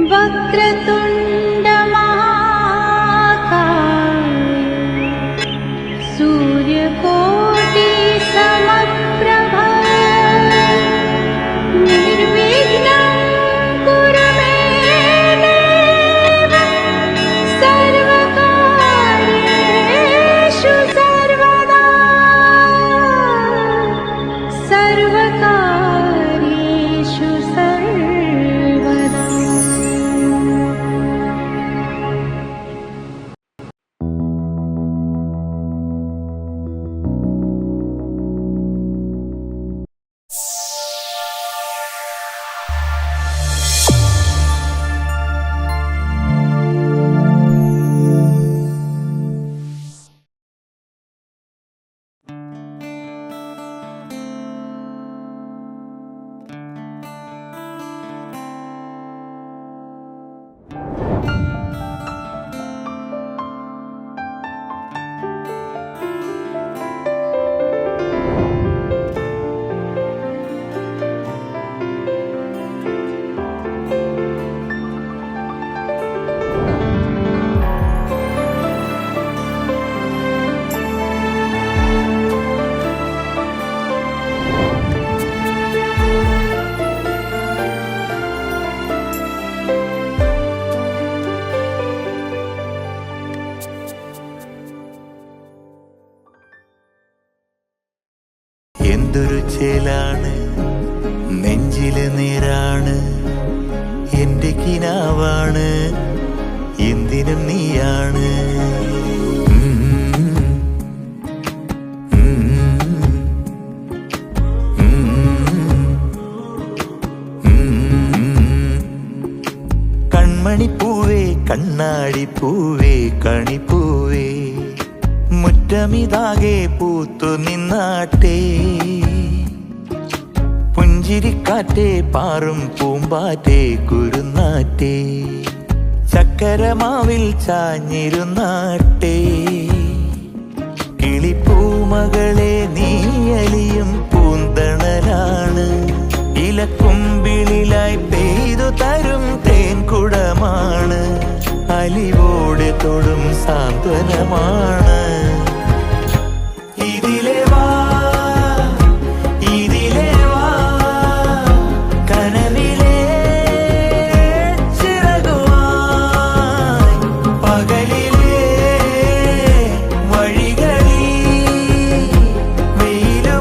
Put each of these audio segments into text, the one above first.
वक्रतुण्ड महाकाय सूर्यकोटि समप्रभ निर्विघ्नं कुरु मे देव सर्वकार्येषु सर्वदा सर्वकार्येषु सर्वदा। എന്തൊരു ചേലാണ് നെഞ്ചില് നേരാണ് എന്റെ കിനാവാണ് എന്തിനും നീയാണ് കൺമണിപ്പൂവേ കണ്ണാടിപ്പൂവേ കണിപ്പൂവേ മുറ്റമിതാകെ പൂത്തു നിന്നാട്ടെ പുഞ്ചിരിക്കാറ്റേ പാറും പൂമ്പാറ്റേ കുരുന്നാറ്റേ ചക്കരമാവിൽ ചാഞ്ഞിരുന്നാട്ടെ കിളിപ്പൂമകളെ നീയലിയും പൂന്തണലാണ് ഇലക്കുമ്പിളിലായി പെയ്തു തരും തേൻകുടമാണ് അലിവോടെ തൊടും സാന്ത്വനമാണ് ഇതിലെ വാ ഇതിലെ വാ കനവിലെ ചിറകുമായി പകലിലെ വഴികളിൽ വെയിലു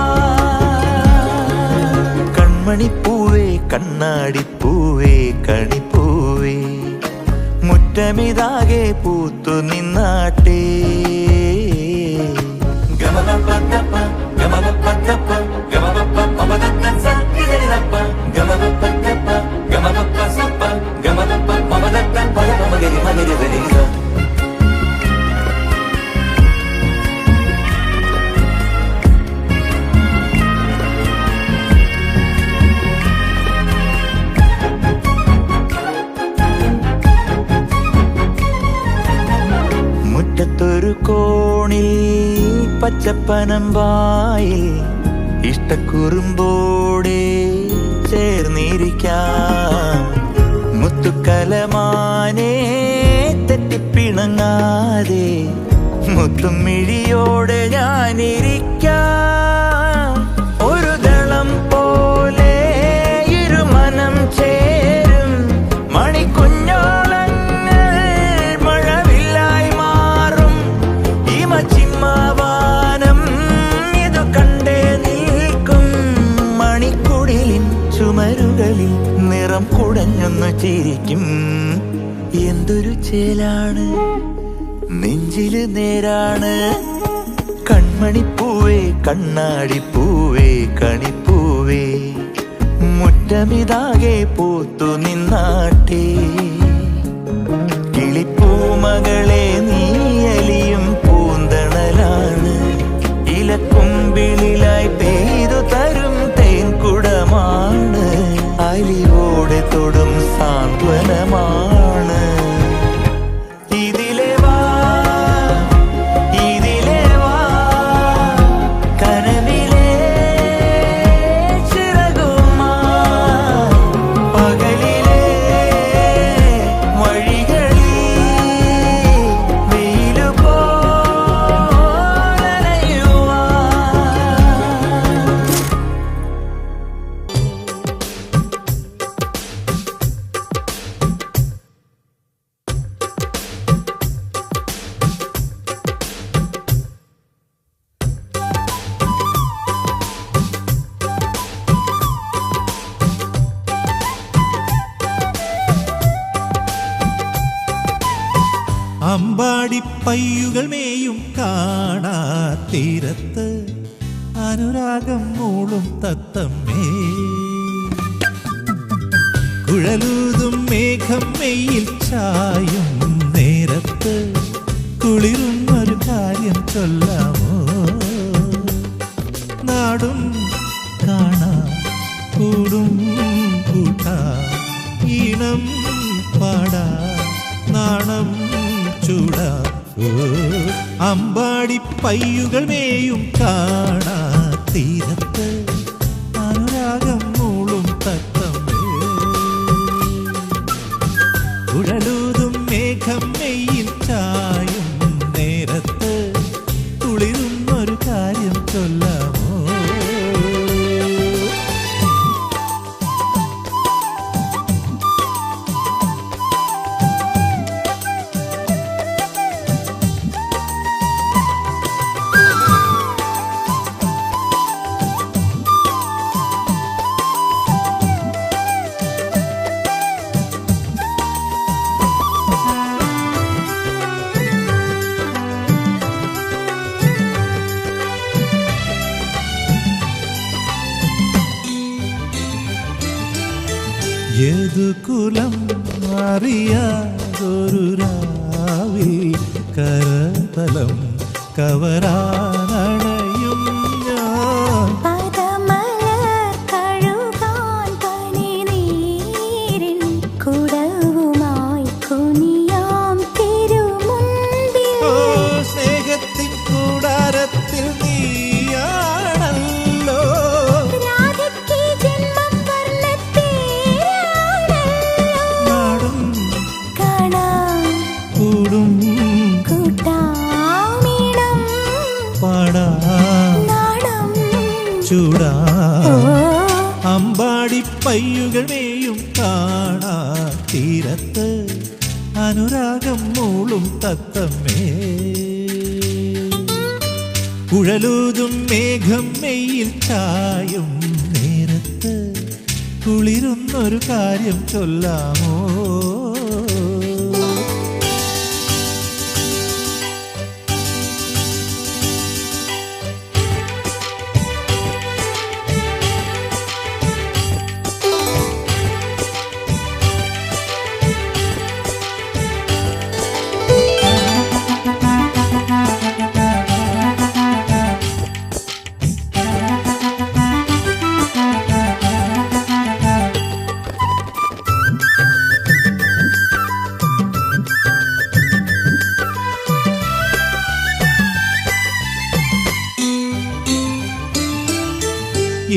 പോലണയുവാൻ കൺമണിപ്പൂവേ കണ്ണാടിപ്പൂവേ കണിപ്പൂവേ മുറ്റമിതാകെ പൂത്തു നിന്നാട്ടെ മുറ്റത്തൊരു കോണിൽ പച്ചപ്പനമ്പായിൽ ഇഷ്ടക്കുറുമ്പോടെ ചേർന്നിരിക്കാം മുത്തുക്കലമാനെ തെറ്റിപ്പിണങ്ങാതെ മുത്തും മിഴിയോടെ ഞാനിരിക്കാം ഒരു ദളം പോലെ ഇരുമനം ചേരും മണിക്കുഞ്ഞോളങ്ങൾ മഴവില്ലായി മാറും ഹിമചിമ്മാവാനം ഇതു കണ്ടേ നിൽക്കും മണിക്കുടിലിൻ ചുമരുകളിൽ നിറം കുടഞ്ഞൊന്നു ചിരിക്കും എന്തൊരു ചേലാണ് നെഞ്ചില് നേരാണ് കൺമണിപ്പൂവേ കണ്ണാടിപ്പൂവേ കണിപ്പൂവേ മുറ്റമിതാകെ പൂത്തു നിന്നാട്ടെ കിളിപ്പൂമകളെ നീയലിയും പൂന്തണലാണ് ഇലക്കുമ്പിളിലായി പെയ്തു തരും തേൻകുടമാണ് അലിവോടെ തൊടും സാന്ത്വനമാണ് ഇതിലെ വാ ഇതിലെ വാ കനവിലെ ചിറകുമായി അമ്പാടിപ്പയ്യുകൾ മേയും കാണാ തീരത്ത് അനുരാഗം മൂളും തത്തമ്മേ. കുഴലൂതും മേഘം മെയ്യിൽ ചായും നേരത്ത് കുളിരുന്നൊരു കാര്യം ചൊല്ലാമോ. നാടും കാണാം കൂടും കൂട്ടാ ഈണം പാടാ നാണം ചൂടാ. അമ്പാടിപ്പയ്യുകൾ മേയും കാണാ തീരത്ത് അനുരാഗം മൂളും തത്തമ്മേ. കുഴലൂതും മേഘം മെയ്യിൽ ചായും നേരത്ത് കുളിരുന്നൊരു കാര്യം ചൊല്ലാമോ. ഏതു കുലം അറിയാതൊരു രാവിൽ കരതലം കവരാനണയും ഞാൻ. പദമലർ കഴുകാൻ പനിനീരിൻ കുടവുമായി കുനിയാം തിരുമുൻപിൽ. സ്നേഹത്തിൻ കൂടാരത്തിൽ നീയാണല്ലോ. രാധയ്ക്ക് ജന്മം നാടും കാണാം കൂടും കൂട്ടാമീണം പാടാ നാണം ചൂടാ. ഓ അമ്പാടിപ്പയ്യുകൾ മേയും കാണാ തീരത്ത് അനുരാഗം മൂളും തത്തമ്മേ. കുഴലൂതും മേഘം മെയ്യിൽ ചായും നേരത്ത് കുളിരുന്നൊരു കാര്യം ചൊല്ലാമോ.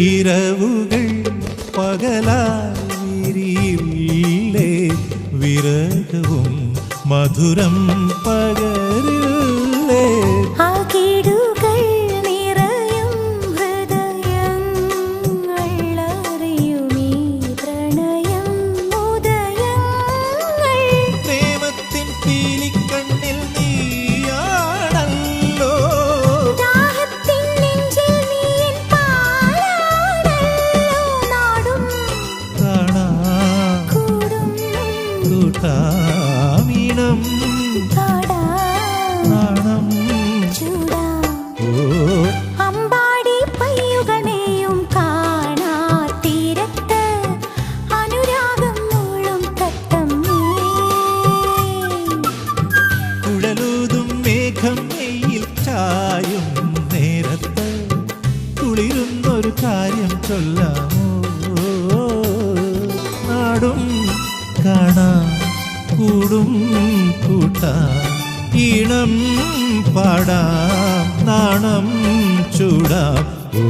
ഇരവുകൾ പകലായിരിയില്ലേ വിരഹവും മധുരം പകരില്ലേ. അകിടുകൾ നിറയും ഹൃദയങ്ങൾ അറിയുമീ പ്രണയം ഉദയങ്ങൾ. പ്രേമത്തിൻ പീലിക്കണ്ണിൽ നീയാണല്ലോ. ദാഹത്തിൻ നെഞ്ചിൽ നീൻ പാലാണല്ലോ. നാടും കാണാ കൂടും കൂട്ടാമീണം പാടാം നാണം ചൂടാ. ഓ അമ്പാടിപ്പയ്യുകൾ മേയും കാണാ തീരത്ത് അനുരാഗം മൂളും തത്തമ്മേ. കുഴലൂതും മേഘം മെയ്യിൽ ചായും നേരത്ത് കുളിരുന്നൊരു കാര്യം ചൊല്ലാമോ. നാടും കാണാം കൂടും കൂട്ടാ ഈണം പാടാം നാണം ചൂടാം. ഓ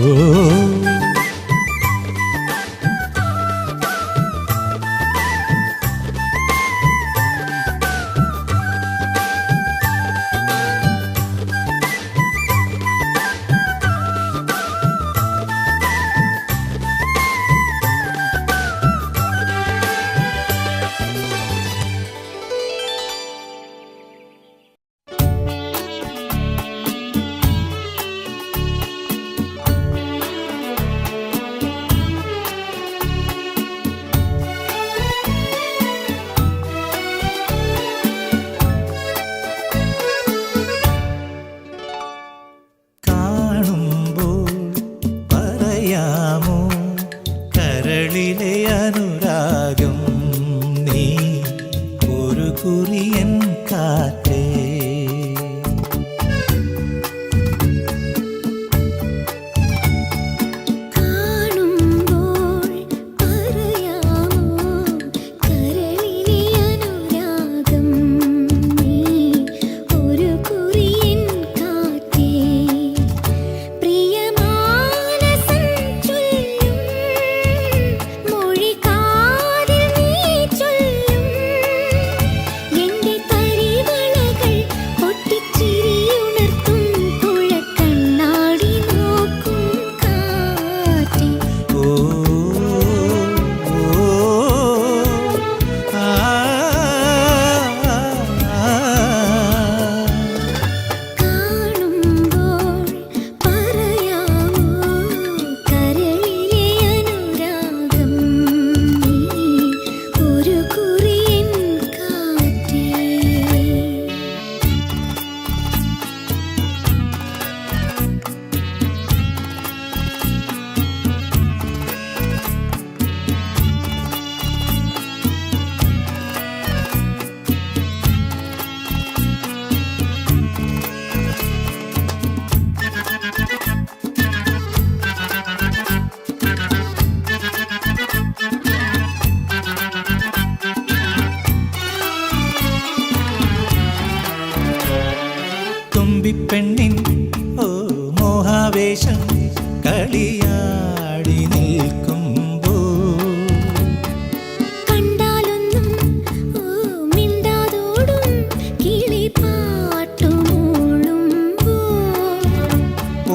തുമ്പിപ്പെണ്ണിൻ ഓ മോഹാവേശം കളിയാടി നിൽക്കുമ്പോ കണ്ടാലൊന്നും മിണ്ടാതോടും കിളിപാട്ടുമൂളുമ്പോ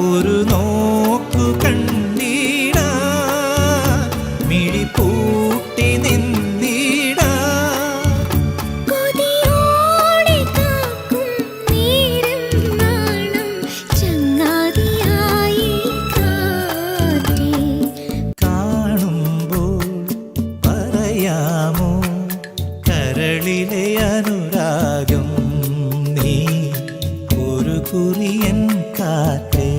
ഒരു നോക്കു കണ്ടീടാ മിഴി പൂട്ടി നിന്നീടാ കൊതിയോടെ കാക്കും നേരം നാണം ചങ്ങാതിയായി കാറ്റേ കാണുമ്പോൾ പറയാമോ കരളിലെ അനുരാഗം നീ ഒരു കുറിയൻ കാറ്റേ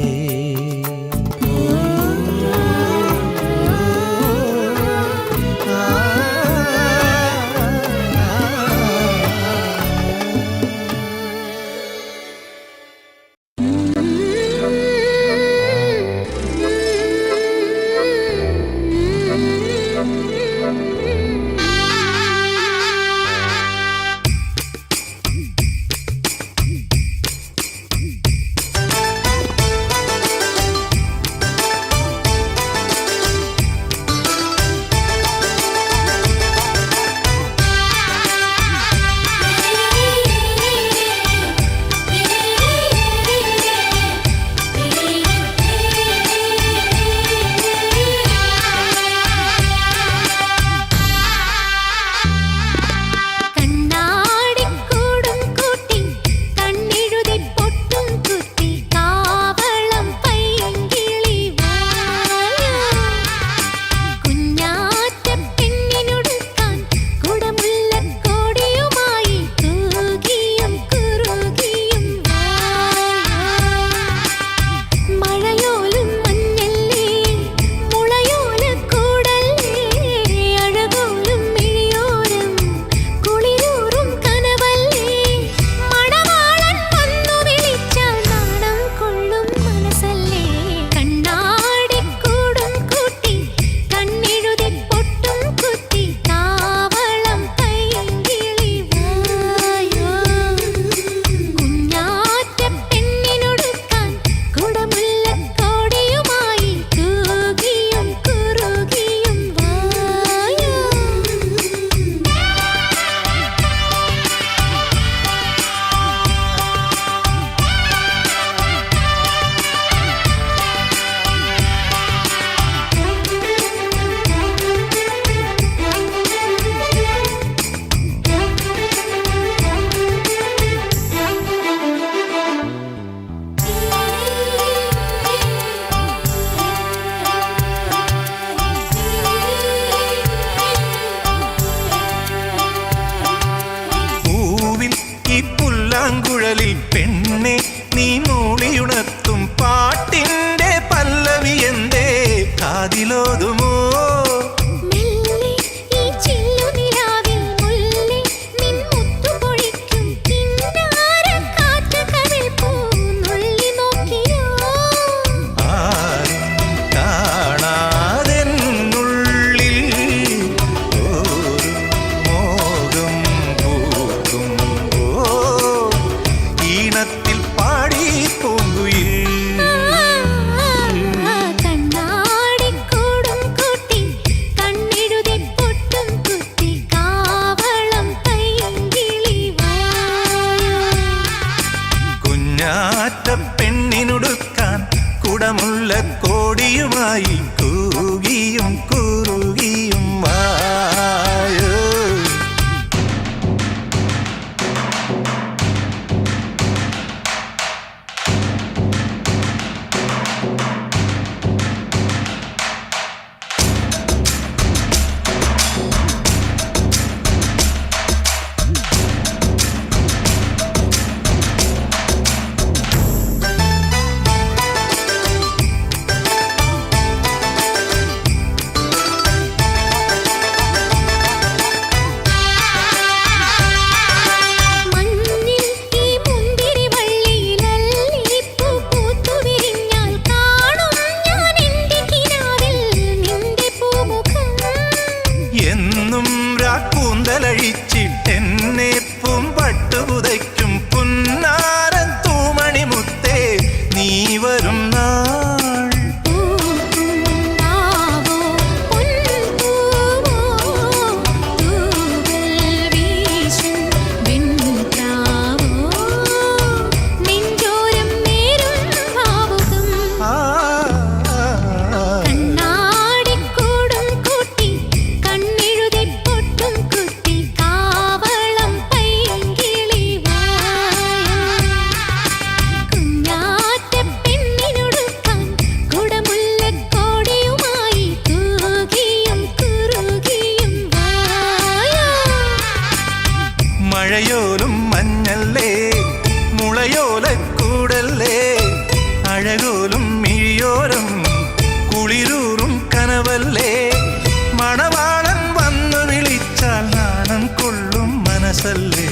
കണ്ണാടിക്കൂടും കൂട്ടി കണ്ണെഴുതി പൊട്ടും കുത്തി കാവളം പൈങ്കിളി വായോ കുഞ്ഞാറ്റ പെണ്ണിനൊടുക്കാൻ കുടമുല്ലക്കോടിയുമായി കൂകിയും കുറുകിയും മഴയോലും മഞ്ഞല്ലേ മുളയോലക്കൂടല്ലേ അഴകോലും മിഴിയോരം കുളിരൂറും കനവല്ലേ മണവാളൻ വന്നു വിളിച്ചാൽ നാണം കൊള്ളും മനസ്സല്ലേ കണ്ണാടിക്കൂടും കൂട്ടി കണ്ണെഴുതി പൊട്ടും കുത്തി കാവളം പൈങ്കിളി വായോ കുഞ്ഞാറ്റ പെണ്ണിനൊടുക്കാൻ കുടമുല്ലക്കോടിയുമായി കൂകിയും കുറുകിയും വായോ പൂവിൽ ഈ പുല്ലാങ്കുഴലിൽ പെണ്ണെ നീ മൂളിയുണർത്തും പാട്ടിന്റെ പല്ലവി എന്തേ കാതിലോതുമോ മെല്ലെ ഈ ചില്ലുനിലാവിൽ മുല്ലേ നിൻ മുത്തുപൊഴിക്കും കിന്നാരക്കാറ്റ് കവിൾ പൂന്നുള്ളി നോക്കിയോ ആരും കാണാതെന്നുള്ളിൽ ഒരു മോഹം പൂക്കുമ്പോ ഈണത്തിൽ പാടി പൂങ്കുയിൽ കണ്ണാടിക്കൂടും കൂട്ടി കണ്ണെഴുതി പൊട്ടും കുത്തി കാവളം പൈങ്കിളി വായോ കുഞ്ഞാറ്റ പെണ്ണിനൊടുക്കാൻ കുടമുള്ള കോടിയുമായി കൂകിയും കുറുകിയും വായോ പുഴയോലക്കൂടല്ലേ അഴകോലും മിഴിയോരം കുളിരൂറും കനവല്ലേ മണവാളൻ വന്നു വിളിച്ചാൽ നാണം കൊള്ളും മനസ്സല്ലേ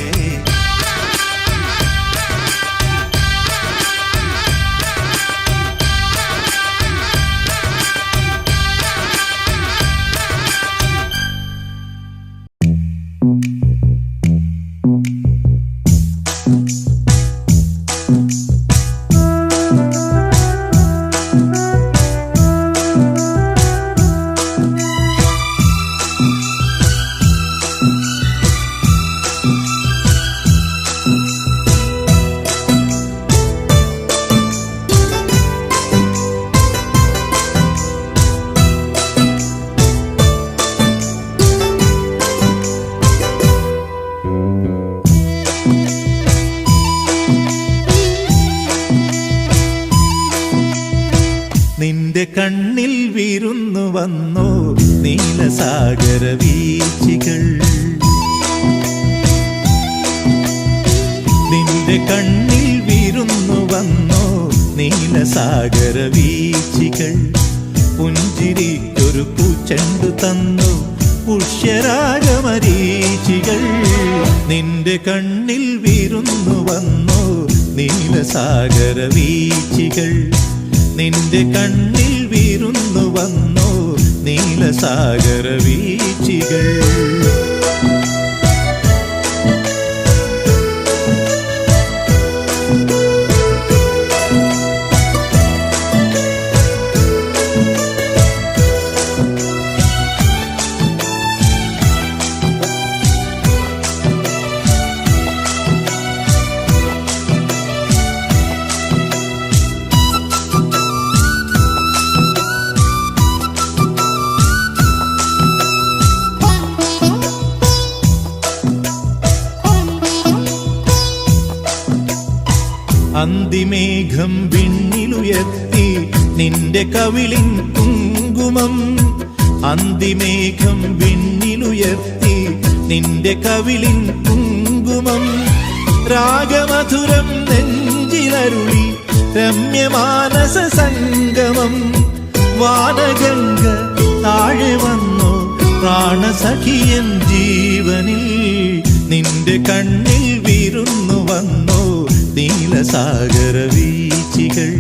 നിന്റെ കണ്ണിൽ വിരുന്നു വന്നോ നീലസാഗര വീച്ചികൾ നിന്റെ കണ്ണിൽ വിരുന്നു വന്നോ നീലസാഗര വീച്ചികൾ പുഞ്ചിരിക്കൊരു പൂച്ചെണ്ടു തന്നു പുഷ്യരാഗമരീചികൾ നിന്റെ കണ്ണിൽ വിരുന്നു വന്നോ നീലസാഗര വീച്ചികൾ നിന്റെ കണ്ണിൽ വിരുന്നു വന്നോ നീലസാഗര വീച്ചികൾ അന്തിമേഘം വിണ്ണിലുയർത്തി നിന്റെ കവിളിൻ കുങ്കുമം അന്തിമേഘം വിണ്ണിലുയർത്തി നിന്റെ കവിളിൻ കുങ്കുമം രാഗമധുരം നെഞ്ചിലരുളി രമ്യമാനസ സംഗമം വാനഗംഗ താഴെ വന്നു പ്രാണസഖിയൻ ജീവനിൽ നിന്റെ കണ്ണിൽ വിരുന്നു വന്നോ നീലസാഗര വീച്ചികൾ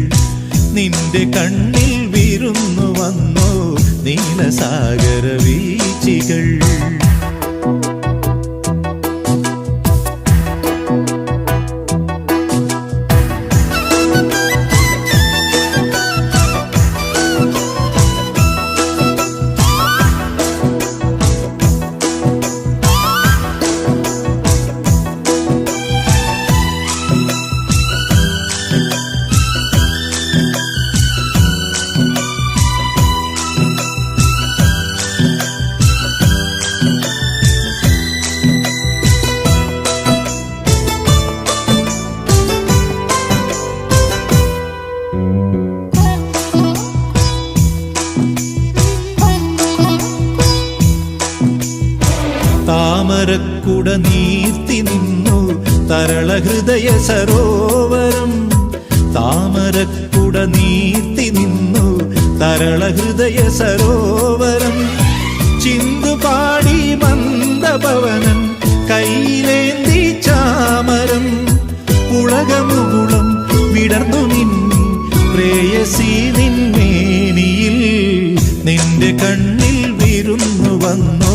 നിന്റെ കണ്ണിൽ വിരുന്നു വന്നോ നീലസാഗര വീച്ചികൾ താമരക്കുട നീർത്തി നിന്നു തരള ഹൃദയ സരോവരം താമരക്കുട നീർത്തി നിന്നു തരള ഹൃദയ സരോവരം ചിന്തുപാടി മന്ദപവനൻ കൈയിലേന്തി ചാമരം പുളകമുകുളം വിടർന്നു നിന്നി പ്രേയസി നിന്മേനിയിൽ നിന്റെ കണ്ണിൽ വിരുന്നു വന്നോ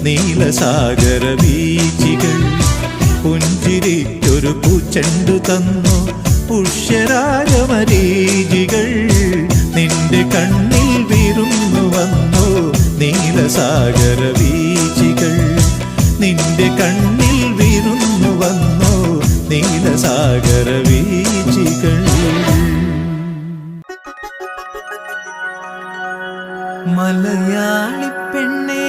നീലസാഗര വീച്ചികൾ പുഞ്ചിരിക്കൊരു പൂച്ചെണ്ടു തന്നു പുഷ്യരാഗമരീചികൾ നിന്റെ കണ്ണിൽ വിരുന്നു വന്നോ നീലസാഗര വീച്ചികൾ നിന്റെ കണ്ണിൽ വിരുന്നു വന്നോ നീലസാഗര വീച്ചികൾ മലയാളി പെണ്ണേ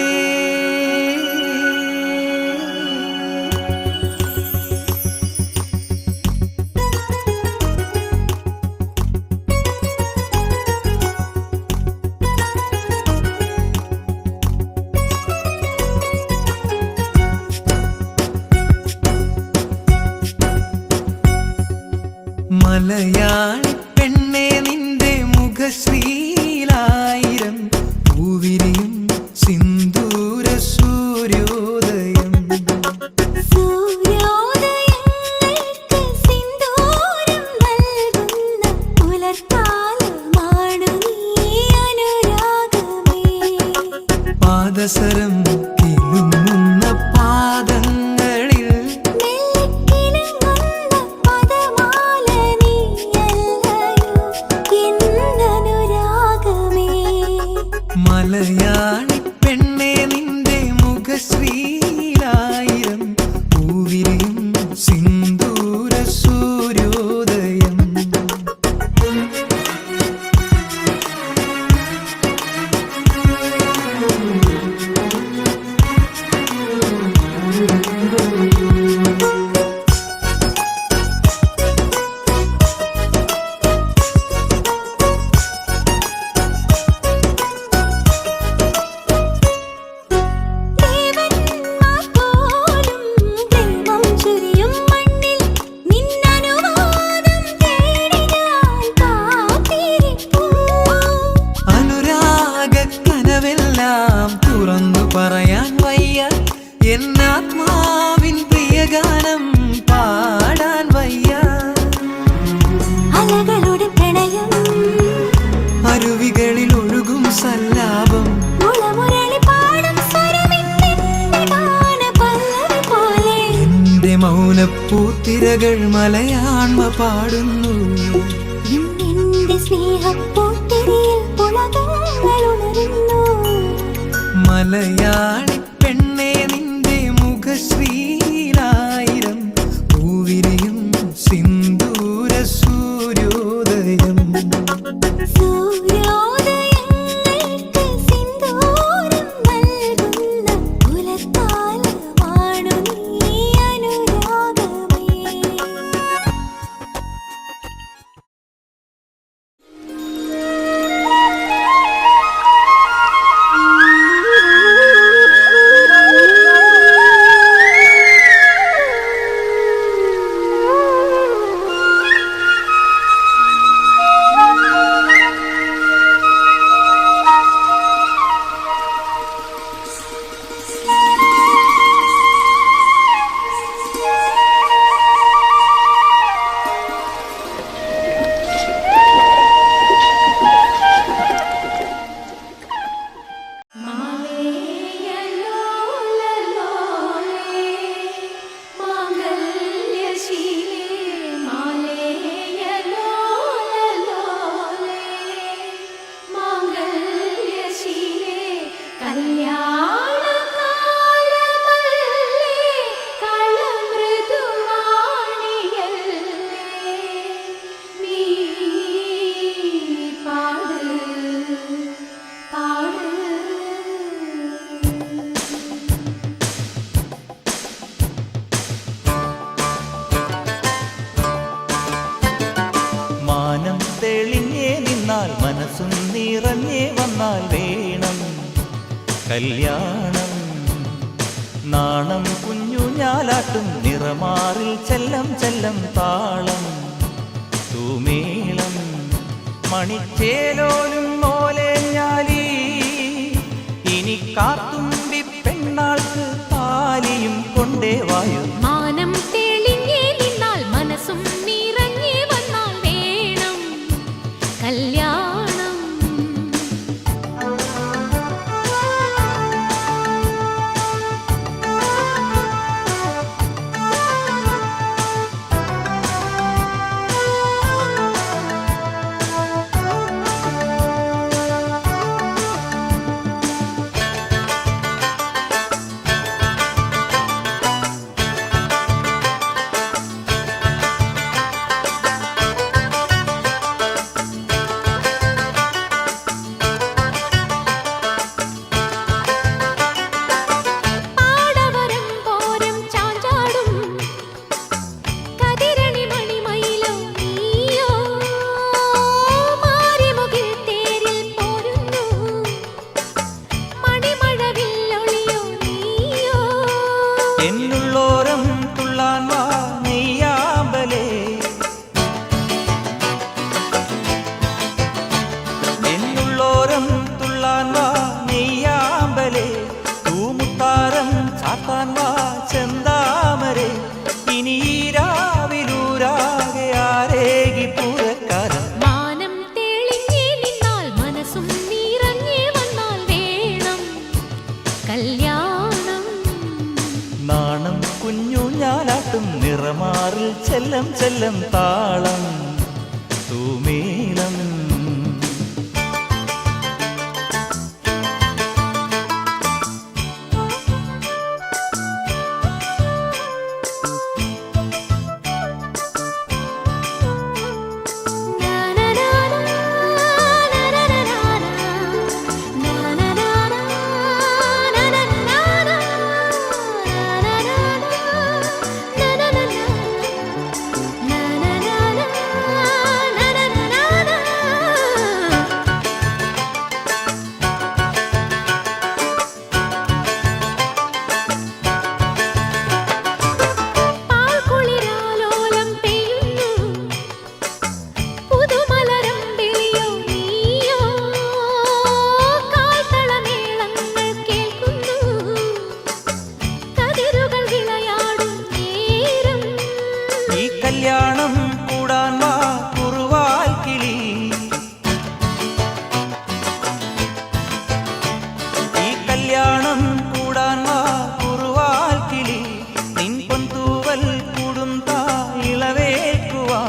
മലയാളി പെണ്ണെ നിന്റെ മുഖശ്രീലായിരം പൂവിരിയും സിന്ദൂര സൂര്യോദയം. സൂര്യോദയങ്ങൾക്ക് സിന്ദൂരം നൽകുന്ന പുലർക്കാലമാണു നീ അനുരാഗമേ. പാദസരം കിലുങ്ങുന്ന പാദങ്ങളിൽ മെല്ലിക്കിലുങ്ങുന്ന പദമാല നീയല്ലയോ എന്നനുരാഗമേ. മലയാളി പെണ്ണെ നിന്റെ മുഖശ്രീലായിരം പൂവിരിയും സിന്ദൂര സൂര്യോദയം. ദേവന്മാർ പോലും പ്രേമം ചൊരിയും മണ്ണിൽ നിന്നനുവാദം തേടി ഞാൻ കാത്തിരിപ്പൂ. അനുരാഗ കനവെല്ലാം തുറന്നു പറയാൻ വയ്യ, എന്നാത്മാവിൻ പ്രിയഗാനം പാടാൻ വയ്യ. അലകളുടെ പ്രണയം അരുവികളിൽ ഒഴുകും സല്ലാപം മുളമുരളി പാടും സ്വരമിന്റെ ഗാനപല്ലവി പോലെ. എന്റെ മൗനപ്പൂത്തിരകൾ മലയാണ്മ പാടുന്നു. എന്റെ സ്നേഹപ്പൂത്തിരിയിൽ പുളകങ്ങൾ ഉണരുന്നു. മലയാളി പെണ്ണെ നിന്റെ മുഖശ്രീലായിരം പൂവിരിയും സിന്ദൂര സൂര്യോദയം. സൂര്യോദയങ്ങൾക്ക് സിന്ദൂരം നൽകുന്ന പുലർക്കാലമാണു നീ അനുരാഗമേ. മാനം തെളിഞ്ഞേ നിന്നാൽ മനസ്സും നിറഞ്ഞേ വന്നാൽ വേണം കല്യാണം. നാണം കുഞ്ഞു ഞാലാട്ടും നിറമാറിൽ ചെല്ലം ചെല്ലം താളം തൂമേളം മണിച്ചേലോലും മോലേഞ്ഞാലി. ഇനി കാത്തുമ്പി പെണ്ണാൾക്ക് താലിയും കൊണ്ടേ വായു. മാനം തെളിഞ്ഞേ നിന്നാൽ മനസ്സും നിറഞ്ഞേ വന്നാൽ വേണം കല്യാണം. ചെല്ലം താളം തൂമേളം. കല്യാണം കൂടാൻ വാ കുറുവാൽ കിളി, ഈ കല്യാണം കൂടാൻ വാ കുറുവാൽ കിളി. നിൻ പൊന്തൂവൽ കൂടും തായിളവേക്കുവാ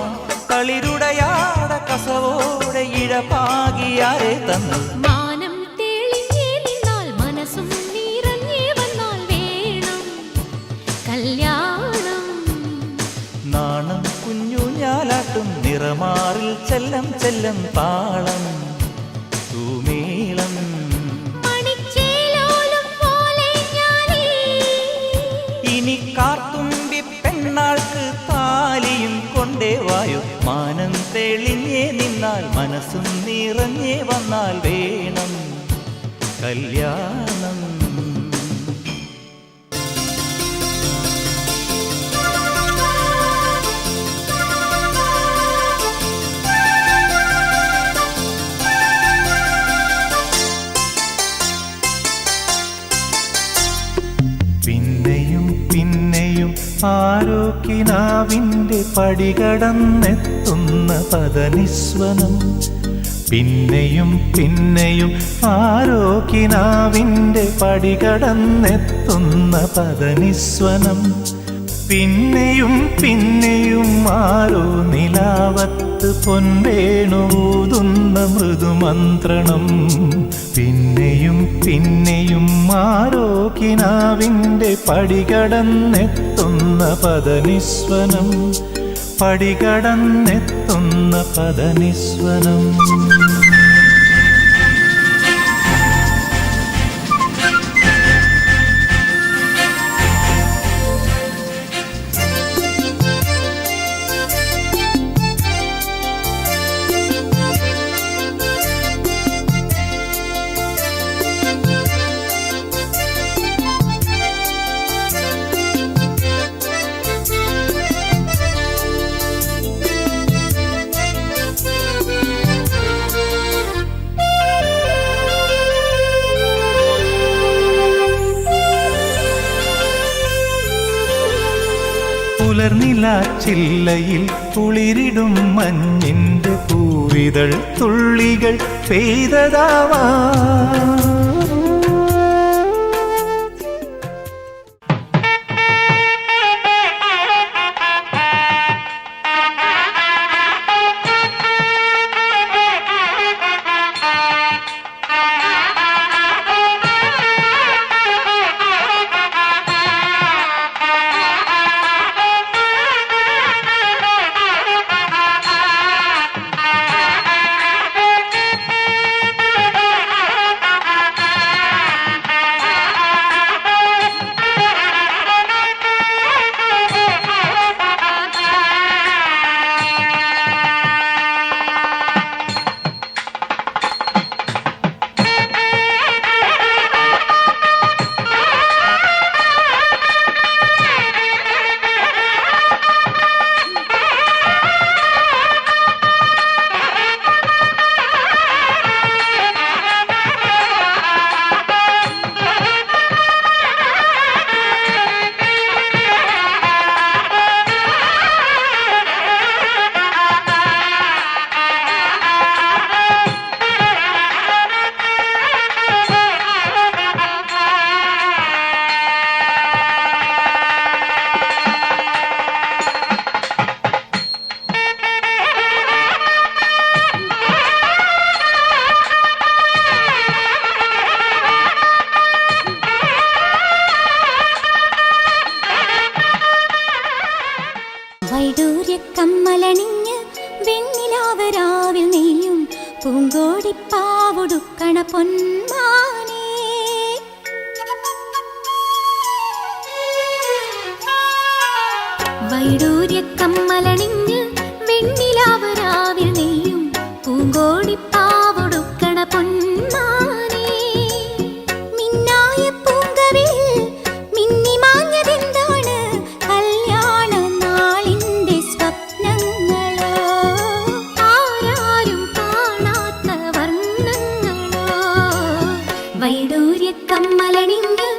കളിരുടയാട കസവോടെ ഇഴപാകിയാരെ തന്നു. മാനം തെളിഞ്ഞേ നിന്നാൽ മനസ്സും നിറഞ്ഞേ വന്നാൽ വേണം കല്യാണം. നാണം കുഞ്ഞു ഞാലാട്ടും നിറമാറിൽ ചെല്ലം ചെല്ലം താളം തൂമേളം. ഇനി കാർത്തുമ്പി പെണ്ണാൾക്ക് താലിയും കൊണ്ടേ വായു. മാനം തെളിഞ്ഞേ നിന്നാൽ മനസ്സും നിറഞ്ഞേ വന്നാൽ വേണം കല്യാണം. പിന്നെയും പിന്നെയും ആരോക്കിനാവിൻ്റെ പടികടന്നെത്തുന്ന പദനിസ്വനം. പിന്നെയും പിന്നെയും ആരോക്കിനാവിൻ്റെ പടികടന്നെത്തുന്ന പദനിസ്വനം. പിന്നെയും പിന്നെയും ആരോ നിലാവത്ത് പൊൻവേണൂതുന്ന മൃദുമന്ത്രണം. പിന്നെയും പിന്നെയും ആരോ കിനാവിൻ്റെ പടികടന്നെത്തുന്ന പദനിസ്വനം. പടികടന്നെത്തുന്ന പദനിസ്വനം. പുലർനിലാച്ചില്ലയിൽ കുളിരിടും മഞ്ഞിൻ്റെ പൂവിതൾ തുള്ളികൾ പെയ്തതാവാ. വെണ്ണിലാവരാവിൽ നെയ്യും പൂങ്കോടിപ്പാവുടുക്കണ പൊന്മാനേ. വൈഡൂര്യക്കമ്മലണിഞ്ഞ് വെണ്ണിലാവരാവിൽ നെയ്യും പൂങ്കോടിപ്പാവുടുക്കണ പൊന്മാനേ. മിന്നായ പൂങ്കവിൽ മിന്നി മാഞ്ഞതെന്താണ്? കല്യാണ നാളിന്റെ സ്വപ്നങ്ങളോ, ആരാരും കാണാത്ത വർണ്ണങ്ങളോ. വൈഡൂര്യക്കമ്മലണിഞ്ഞ്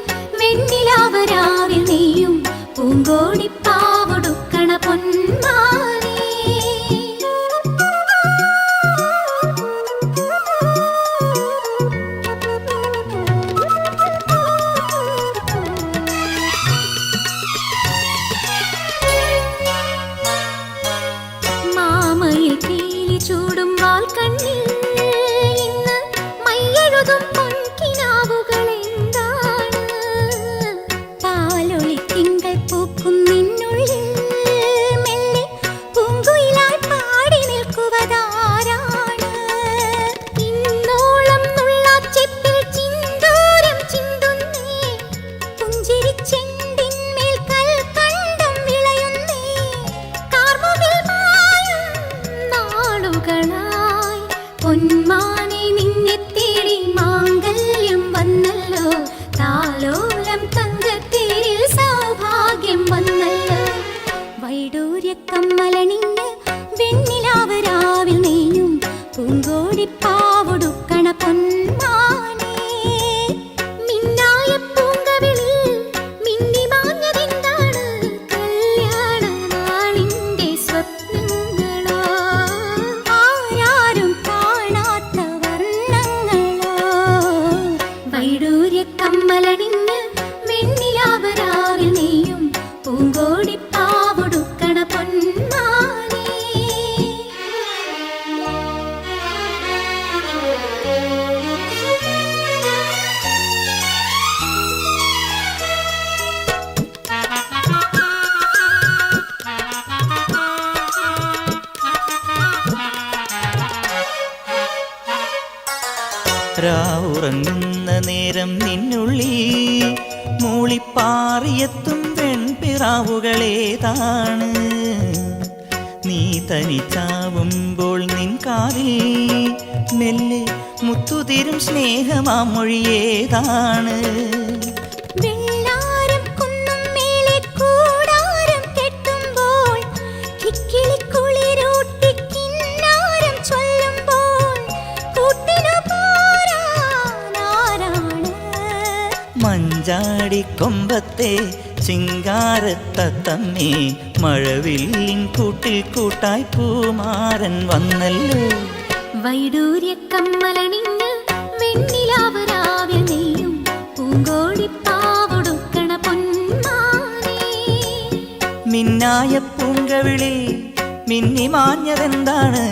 വെണ്ണിലാവരാവിൽ നെയ്യും പൂങ്കോടിപ്പാവുടുക്കണ പൊന്മാനേ. മാമയിൽ പീലി ചൂടും വാൽക്കണ്ണിൽ ഇന്ന് മയ്യെഴുതും പൊൻകിനാവുകൾ എന്താണ്? പാലൊളി തിങ്കൾ പൂക്കും നിന്നുള്ളിൽ മെല്ലെ പൂങ്കുയിലായി പാടി നിൽക്കുവതാരാണ്? ഇന്നോളം നുള്ളാച്ചെപ്പിൽ ചിന്തൂരം ചിന്തുന്നേ, പുഞ്ചിരിച്ചെണ്ടിന്മേൽ കൽക്കണ്ടം വിളയുന്നേ. കാർമുകിൽ മായും നാളുകളായി പൊന്മാനെ നിന്നെ തേടി മാംഗല്യം വന്നല്ലോ. താലോലം തങ്കത്തേരിൽ സൗഭാഗ്യം വന്നല്ലോ. വൈഡൂര്യക്കമ്മലണിഞ്ഞ് വെണ്ണിലാവരാവിൽ നെയ്യും പൂങ്കോടിപ്പാവുടുക്കണ പൊന്മാനേ. മിന്നായ പൂങ്കവിളിൽ മിന്നി മാഞ്ഞതെന്താണ്? കല്യാണ നാളിന്റെ സ്വപ്നങ്ങളോ, ആരാരും കാണാത്ത വർണ്ണങ്ങളോ. വൈഡൂര്യക്കമ്മലണിഞ്ഞ് വെണ്ണിലാവരാവിൽ നെയ്യും പൂങ്കോടിപ്പാവുടുക്കണ പൊന്മാനേ. രാവുറങ്ങുന്ന നേരം നിന്നുള്ളി മൂളിപ്പാറിയെത്തും പെൺപിറാവുകളേതാണ്? നീ തനിച്ചാവുമ്പോൾ നിൻ കാതിൽ മെല്ലെ മുത്തുതിരും സ്നേഹമാം മൊഴിയേതാണ്? വെള്ളാരം കുന്നും മേലെ കൂടാരം കെട്ടുമ്പോൾ കിക്കിളിക്കുളിരൂട്ടി കിന്നാരം ചൊല്ലുമ്പോൾ കൂട്ടിനു പോരാനാരാണ്? മഞ്ചാടിക്കൊമ്പത്തെ ചിങ്കാരത്തത്തമ്മേ, മഴവില്ലിൻ കൂട്ടിൽ കൂട്ടായി പൂമാരൻ വന്നല്ലോ. വൈഡൂര്യക്കമ്മലണിഞ്ഞ് വെണ്ണിലാവരാവിൽ നെയ്യും പൂങ്കോടിപ്പാവുടുക്കണ പൊന്മാനേ. മിന്നായ പൂങ്കവിളിൽ മിന്നി മാഞ്ഞതെന്താണ്?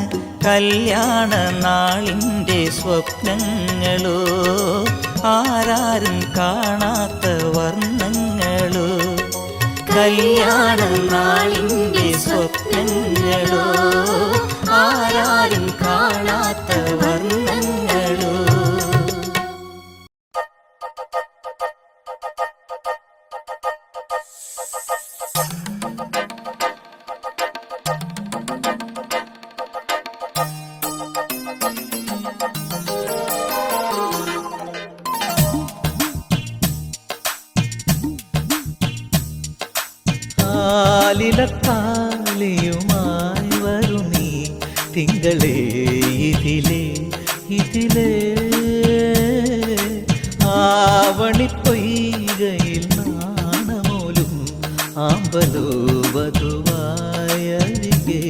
കല്യാണ നാളിന്റെ സ്വപ്നങ്ങളോ, ആരാരും കാണാത്ത വർണ്ണങ്ങളോ. കല്യാണ നാളിന്റെ സ്വപ്നങ്ങളോ, ആരാരും കാണാത്ത വർണ്ണങ്ങളോ. ആലിലത്താലിയുമായി വരും നീ തിങ്കളേ ഇതിലേ ഇതിലേ. ആവണിപ്പൊയ്കയിൽ നാണമോലും ആമ്പലോ വധുവായരികേ.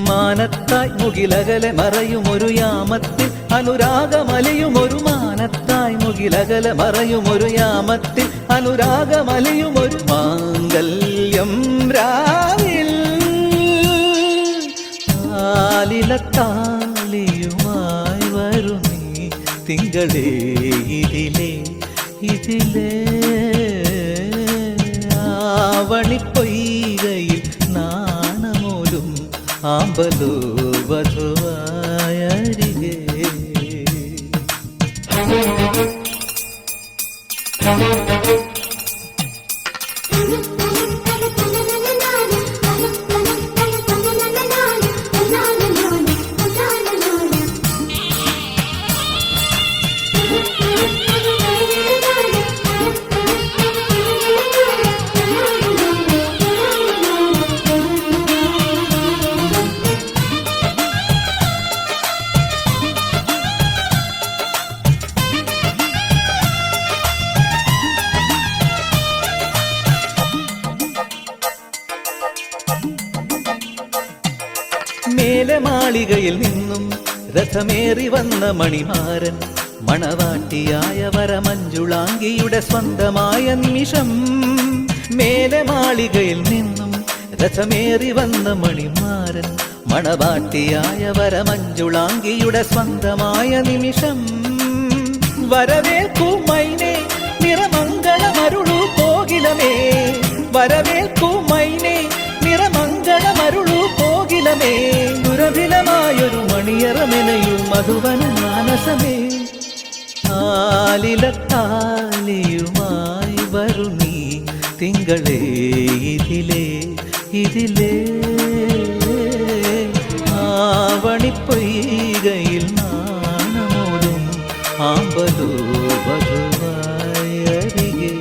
മാനത്തായി മുകിലകലെ മറയുമൊരു യാമത്തിൽ അനുരാഗമലിയുമൊരു മാനത്തായി മുകിലകലെ മറയുമൊരു യാമത്തിൽ അനുരാഗമലിയുമൊരു മാംഗല്യം രാവിൽ. ആലിലത്താലിയുമായി വരും നീ തിങ്കളേ ഇതിലേ ഇതിലേ. ആവണിപ്പൊയ്കയിൽ നാണമോലും ആമ്പലോ വധുവായരികെ. മേലെ മാളികയിൽ നിന്നും രഥമേറി വന്ന മണിമാരൻ മണവാട്ടിയായ വരമഞ്ജുളാംഗിയുടെ സ്വന്തമായ നിമിഷം. മേലെ മാളികയിൽ നിന്നും രഥമേറി വന്ന മണിമാരൻ മണവാട്ടിയായ വരമഞ്ജുളാംഗിയുടെ സ്വന്തമായ നിമിഷം. വരവേൽക്കൂ മൈനെ നിറമംഗളമരുളൂ കോകിലമേ, വരവേൽക്കൂ മൈനെ നിറമംഗളമരുളൂ കോകിലമേ. ദുരഭിലമായൊരു മണിയറമെനയും മധുവന മാനസമേ. ആലിലത്താലിയുമായി വരു നീ തിങ്കളേ ഇതിലേ ഇതിലേ. ആവണിപ്പൊയ്കയിൽ നാണമോടും ആമ്പലോ വധുവായരികെ.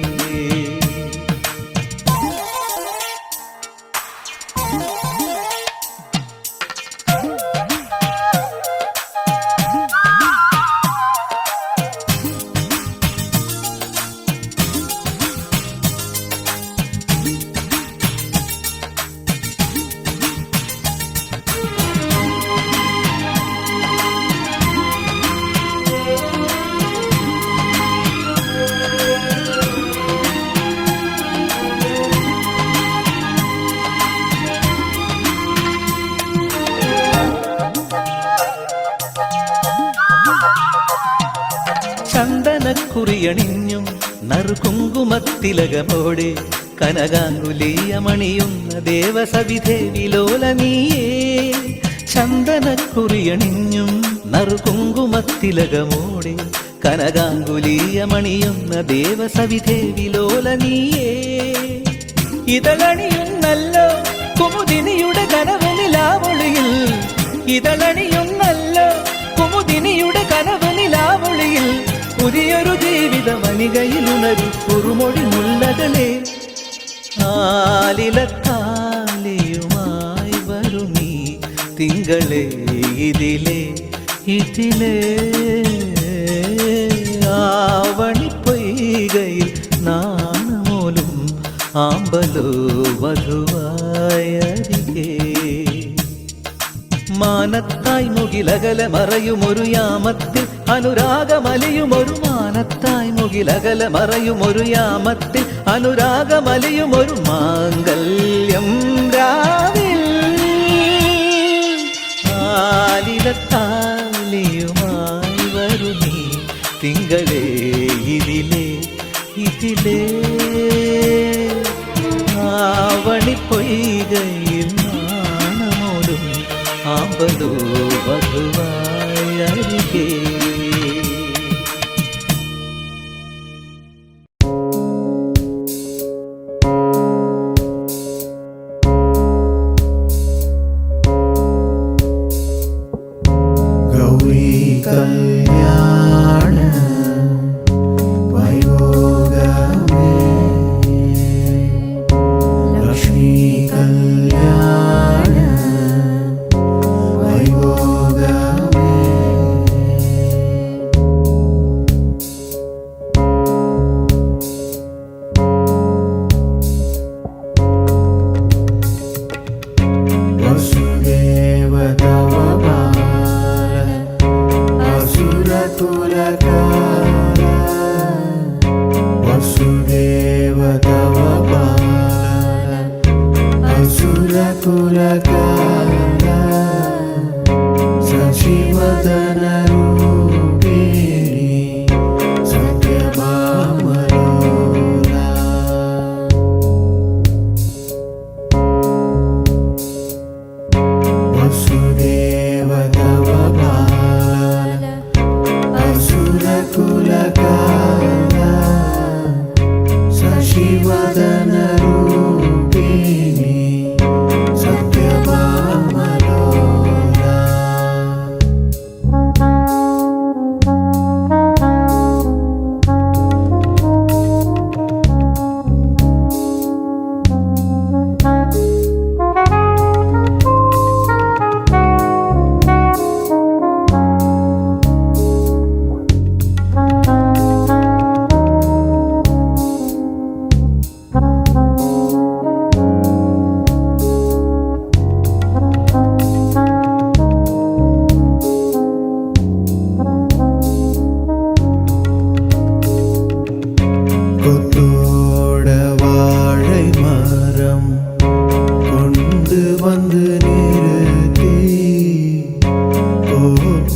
ചന്ദനക്കുറിയണിഞ്ഞും നറുകുങ്കുമത്തിലകമോടെ കനകാങ്കുലീയമണിയുന്ന ദേവസവിധേ വിലോലനീയേ. ചന്ദനക്കുറിയണിഞ്ഞും നറുകുങ്കുമത്തിലകമോടെ കനകാങ്കുലീയമണിയുന്ന ദേവസവിധേ വിലോലനീയേ. ഇതളണിയുന്നല്ലോ കുമുദിനിയുടെ കനവനിലാവൊളിയിൽ, ഇതളണിയുന്നല്ലോ കുമുദിനിയുടെ കനവനിലാവൊളിയിൽ. പുതിയൊരു ജീവിത വനികയിലുണരു കുറുമൊഴി മുല്ലകളെ. ആലിലത്താലിയുമായി വരു നീ തിങ്കളേ ഇതിലേ ഇതിലേ. ആവണിപ്പൊയ്കയിൽ നാണമോലും ആമ്പലോ വധുവായരികെ. മാനത്തായി മുകിലകല മറയുമൊരു യാമത്തിൽ അനുരാഗമലിയുമൊരു മാനത്തായി മുകിലകല മറയുമൊരു യാമത്തിൽ അനുരാഗമലിയുമൊരു മാംഗല്യം രാവിൽ. ആലിലത്താലിയുമായി വരു നീ തിങ്കളേ ഇതിലേ ഇതിലേ. ആവണിപ്പൊയ്കയിൽ നാണമോടും ആമ്പലോ വധുവായരികെ. ഗൗരീ കല്യാണ വൈഭോഗമേ, ലക്ഷ്മീ കല്യാണ വൈഭോഗമേ.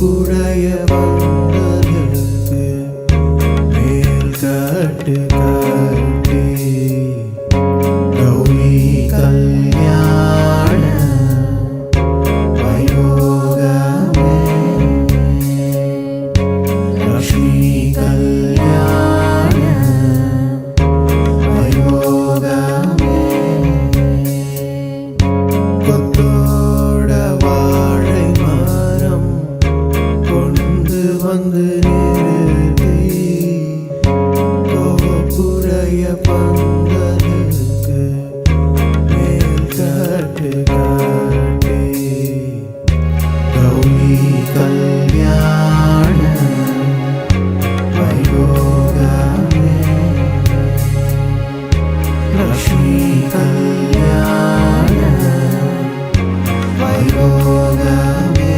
கோப்புடைய பந்தலுக்கு மேல் காட்டு காட்டி கௌரி கல்யாண வைபோகமே லக்ஷ்மி கல்யாண வைபோகமே கொத்தோட வாழை மரம் கொண்டு வந்து நிறுத்தி கோபுடைய பந்தலுக்கு மேல் காட்டு காட்டி கௌரி கல்யாண வைபோகமே லக்ஷ்மி கல்யாண வைபோகமே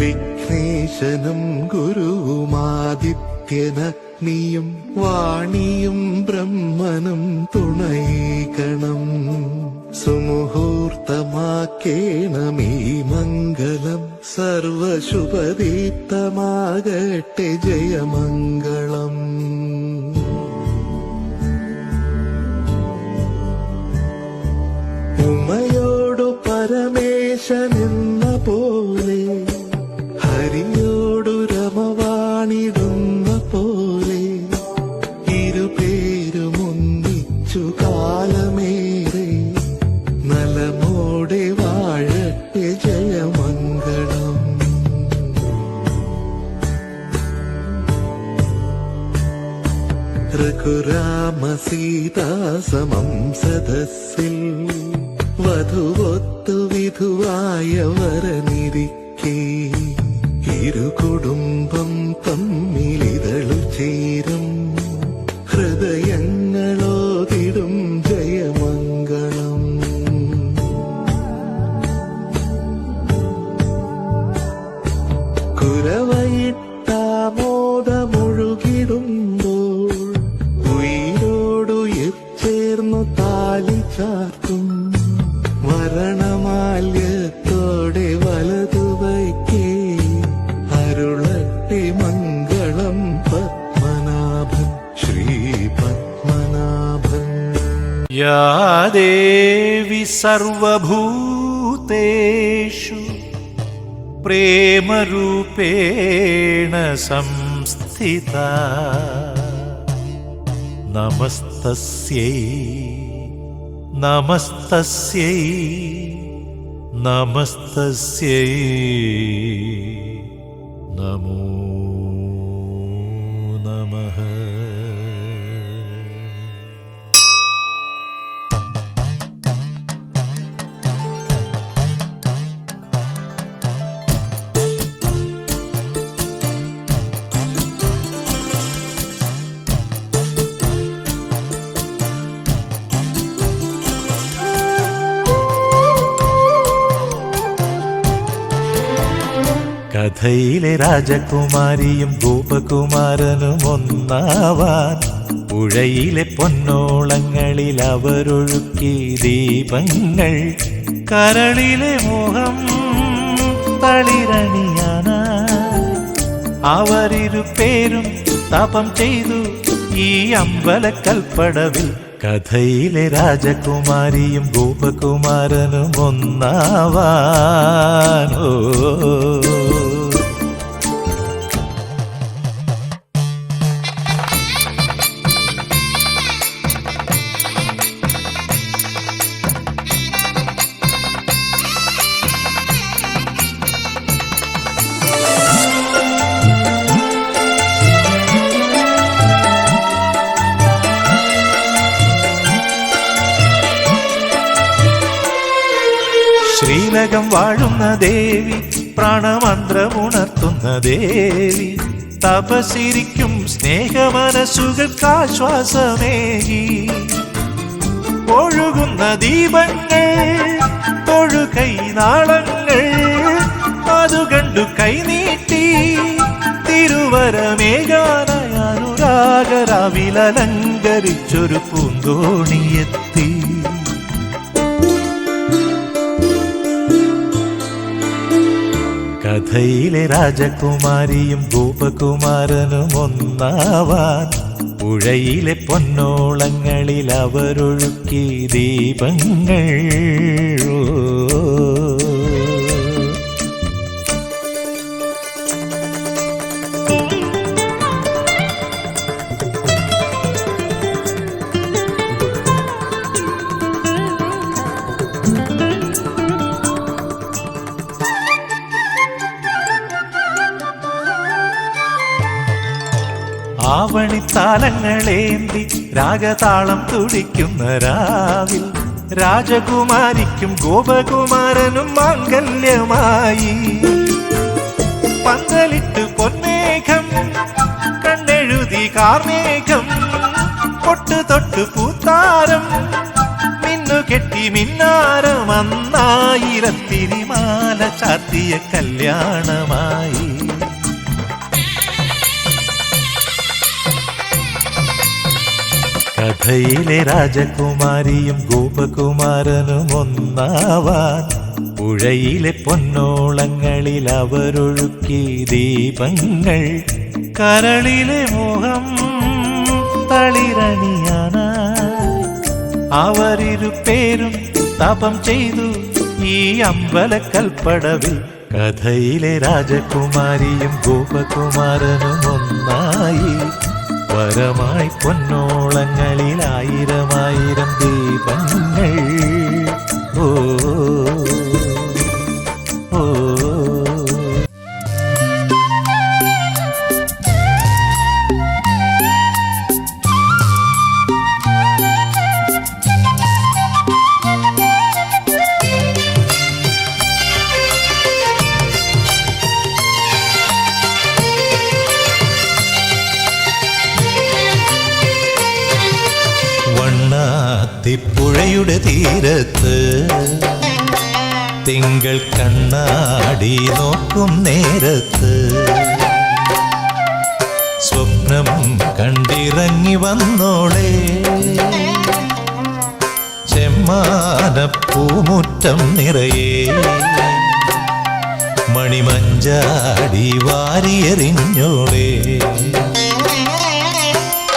വിഘ്നേശനും ഗുരുവുമാദിത്യനഗ്നിയും വാണിയും ബ്രഹ്മനും തുണൈകണം സുമുഹൂർത്തമാക്കേണമീ മംഗളം സർവശുഭദീപ്തമാകട്ടെ ജയമംഗളം ഉമയോടു പരമേശനെന്ന പോലെ ഹരിയോടു രമവാണിടുന്ന പോലെ ഇരുപേരും ഒന്നിച്ചു കാലമേറെ നലമോടെ വാഴട്ടെ ജയമംഗളം രഘുരാമ സീതാസമം സദസ്സിൽ വധുവൊത്തു വിധുവായ വരനിരിക്കേ ഇരു കുടുംബം തമ്മിലിതളു ചേരും ഹൃദയങ്ങളോതിടും ജയമംഗളം കുരവയിട്ടാമോദമൊഴുകിടുമ്പോൾ ഉയിരോടുയിർ ചേർന്നു താലി ചാർത്തും മരണമാല്യത്തോടെ വലതുവയ്ക്കേ അരുളട്ടെ മംഗളം പത്മനാഭൻ ശ്രീ പത്മനാഭൻ या देवी सर्वभूतेषु प्रेमरूपेण संस्थिता नमस्तस्यै नमस्तस्यै नमस्तस्यै नमो नमः കഥയിലെ രാജകുമാരിയും ഗോപകുമാരനും ഒന്നാവാൻ പുഴയിലെ പൊന്നോളങ്ങളിൽ അവരൊഴുക്കി ദീപങ്ങൾ കരളിലെ മോഹം തളിരണിയാന അവരിരുപേരും തപം ചെയ്തു ഈ അമ്പലക്കൽപ്പടവിൽ കഥയിലെ രാജകുമാരിയും ഗോപകുമാരനും ഒന്നാവാനോ. ശ്രീലകം വാഴുന്ന ദേവി പ്രാണമന്ത്രമുണർത്തുന്ന ദേവി തപസിരിക്കും സ്നേഹമനസ്സുകൾക്കാശ്വാസമേകി ഒഴുകുന്ന ദീപങ്ങൾ തൊഴുകൈ നാളങ്ങൾ അതു കണ്ടു കൈനീട്ടി തിരുവരമേകാനായ അനുരാഗരാവിലലങ്കരിച്ചൊരു പൂന്തോണിയെത്തി. കഥയിലെ രാജകുമാരിയും ഗോപകുമാരനും ഒന്നാവാൻ പുഴയിലെ പൊന്നോളങ്ങളിൽ അവരൊഴുക്കി ദീപങ്ങൾ. ആവണിത്താലങ്ങളേന്തി രാഗതാളം തുടിക്കുന്ന രാവിൽ രാജകുമാരിക്കും ഗോപകുമാരനും മാംഗല്യമായി പന്തലിട്ട് പൊന്മേഘം കണ്ണെഴുതി കാർമേഘം പൊട്ടു തൊട്ടു പൂത്താരം മിന്നുകെട്ടി മിന്നാരം അന്നായിരത്തിരിമാല ചാത്തിയ കല്യാണമായി. കഥയിലെ രാജകുമാരിയും ഗോപകുമാരനും ഒന്നാവാൻ പുഴയിലെ പൊന്നോളങ്ങളിൽ അവരൊഴുക്കി ദീപങ്ങൾ കരളിലെ മോഹം തളിരണിയാന അവരിരുപേരും തപം ചെയ്തു ഈ അമ്പലക്കൽപ്പടവിൽ. കഥയിലെ രാജകുമാരിയും ഗോപകുമാരനും ഒന്നായി വരമായി പൊന്നോളങ്ങളിൽ ആയിരമായിരം ദീപങ്ങൾ. ഓ ഓ പുഴയുടെ തീരത്ത് തിങ്കൾ കണ്ണാടി നോക്കും നേരത്ത് സ്വപ്നം കണ്ടിറങ്ങി വന്നോളെ ചെമ്മാനപ്പൂമുറ്റം നിറയെ മണിമഞ്ചാടി വാരിയെറിഞ്ഞോളെ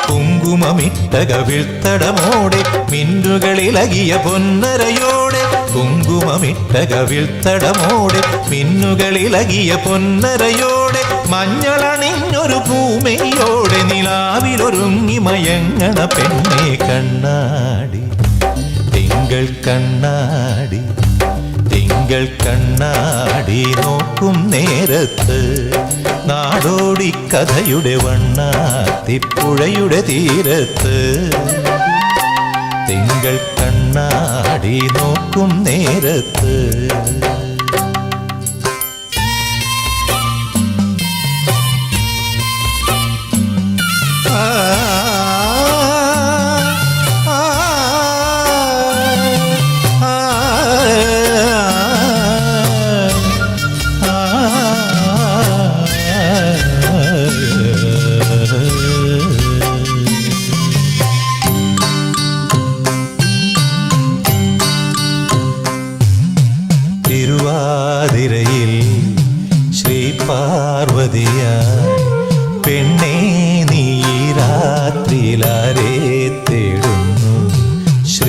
കുങ്കുമമിട്ട കവിൾത്തടമോടെ മിന്നുകളിലകിയ പൊന്നരയോടെ കുങ്കുമമിട്ട കവിൾത്തടമോടെ മിന്നുകളിലകിയ പൊന്നരയോടെ മഞ്ഞളണിഞ്ഞൊരു ഭൂമിയോടെ നിലാവിലൊരുങ്ങി മയങ്ങണ പെണ്ണെ കണ്ണാടി തിങ്കൾ കണ്ണാടി തിങ്കൾ കണ്ണാടി നോക്കും നേരത്ത് നാടോടി കഥയുടെ വണ്ണാത്തിപ്പുഴയുടെ തീരത്ത് തിങ്കൾ കണ്ണാടി നോക്കും നേരത്ത്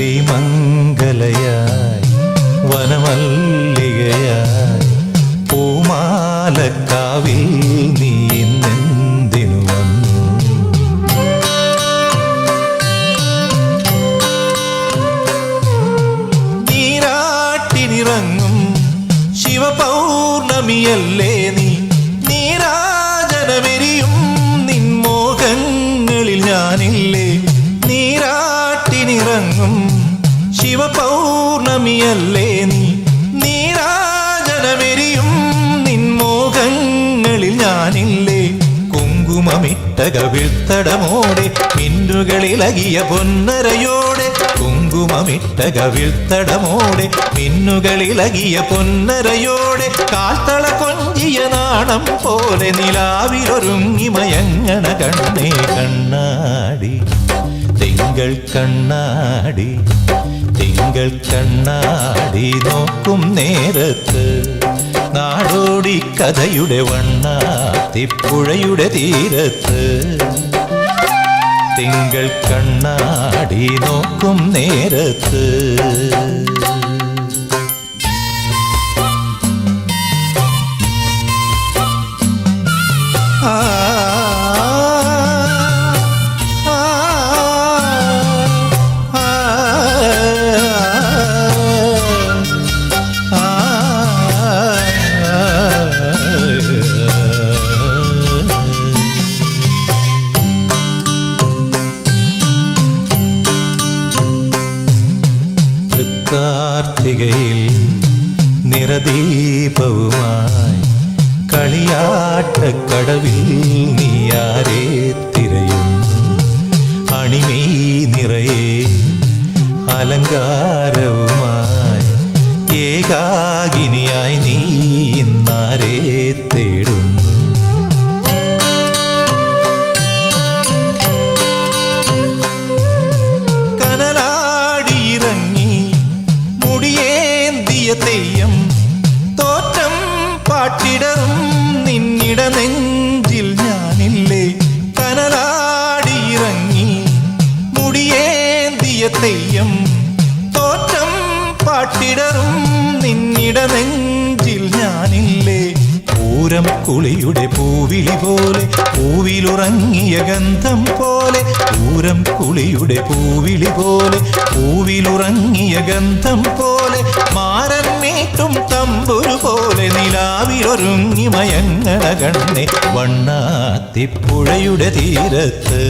ശ്രീമംഗലയായി വനമല്ലികയായി പൂമാലക്കാവിൽ നീ ഇന്നെന്തിനു വന്നു? നീരാട്ടിനിറങ്ങും ശിവപൗർണമിയല്ലേ നീ, നീരാജനമെരിയും നിൻമോഹങ്ങളിൽ ഞാനില്ലേ. നീരാട്ടിനിറങ്ങും ശിവപൗർണമിയല്ലേ നീ, നീരാജനമെരിയും നിൻമോഹങ്ങളിൽ ഞാനില്ലേ. കുങ്കുമമിട്ട കവിൾത്തടമോടെ മിന്നുകളിലകിയ പൊന്നരയോടെ, കുങ്കുമമിട്ട കവിൾത്തടമോടെ മിന്നുകളിലകിയ പൊന്നരയോടെ, കാൽത്തള കൊഞ്ചിയ നാണം പോലെ നിലാവിലൊരുങ്ങി മയങ്ങണ കണ്ണേ കണ്ണാടി, തിങ്കൾ കണ്ണാടി, തിങ്കൾ കണ്ണാടി നോക്കും നേരത്ത് നാടോടി കഥയുടെ വണ്ണാത്തിപ്പുഴയുടെ തീരത്ത്. തിങ്കൾ കണ്ണാടി നോക്കും നേരത്ത് ആ കാർത്തികയിൽ നിറദീപവുമായി കളിയാട്ടക്കടവിൽ നീയാരെ തിരയുന്നു? അണിമീ നിറയെ അലങ്കാരവുമായി ഏകാകിനിയായി നീ ഇന്നാരെ തേടുന്നു? തെയ്യം തോറ്റം പാട്ടിടറും നിന്നിട നെഞ്ചിൽ ഞാനില്ലേ. കനലാടിയിറങ്ങി മുടിയേന്തിയ തെയ്യം തോറ്റം പാട്ടിടറും നിന്നിട നെഞ്ചിൽ ഞാനില്ലേ. പൂരം കുളിയുടെ പൂവിളി പോലെ പൂവിലുറങ്ങിയ ഗന്ധം പോലെ, പൂരം കുളിയുടെ പൂവിളി പോലെ പൂവിലുറങ്ങിയ ഗന്ധം പോലെ, മാരൻ മീട്ടും തമ്പുരു പോലെ നിലാവിലൊരുങ്ങി മയങ്ങണ കണ്ണേ വണ്ണാത്തിപ്പുഴയുടെ തീരത്ത്.